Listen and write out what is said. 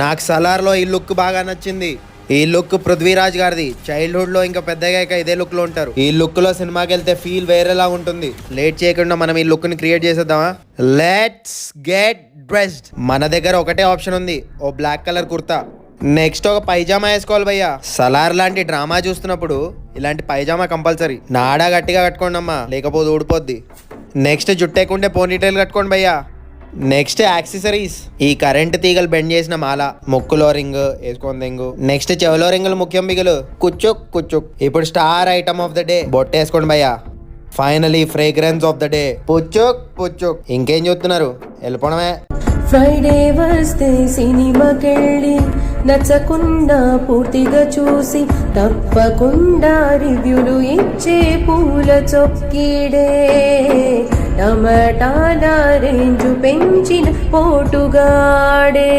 నాకు సలార్లో ఈ లుక్ బాగా నచ్చింది. ఈ లుక్ పృథ్వీరాజ్ గారిది. చైల్డ్హుడ్ లో ఇంకా పెద్దగా ఇదే లుక్ లో ఉంటారు. ఈ లుక్ లో సినిమాకి వెళ్తే ఫీల్ వేరేలా ఉంటుంది. లేట్ చేయకుండా మనం ఈ లుక్ ని క్రియేట్ చేసేద్దామా? Let's get dressed. మన దగ్గర ఒకటే ఆప్షన్ ఉంది, ఓ బ్లాక్ కలర్ కుర్తా. నెక్స్ట్ ఒక పైజామా వేసుకోవాలి భయ్యా. సలార్ లాంటి డ్రామా చూస్తున్నప్పుడు ఇలాంటి పైజామా కంపల్సరీ. నాడా గట్టిగా కట్టుకోండి అమ్మా, లేకపోతే ఊడిపోద్ది. నెక్స్ట్ జుట్టేకుంటే పోనీటైల్ కట్టుకోండి భయ్యా. Next accessories. ఈ కరెంట్ తీగలు బెండ్ చేసిన మాల, ముక్కులో రింగ్ వేసుకొని రింగు, నెక్స్ట్ చెవిలో రింగులు, ముఖ్యం బిగులు, కుచ్చుక్ కుచ్చుక్. ఇప్పుడు star item of the day, బొట్టు వేసుకోండి భయ్యా. Finally fragrance of the day, పుచ్చుక్ పుచ్చుక్. ఇంకేం చూస్తున్నారు, వెళ్ళిపోవడమే. ఫ్రైడే వస్తే సినిమాకెళ్ళి నచ్చకుండా పూర్తిగా చూసి తప్పకుండా రివ్యూలు ఇచ్చే పూల చొక్కిడే. టమాటాల రేంజు పెంచిన పోటుగాడే.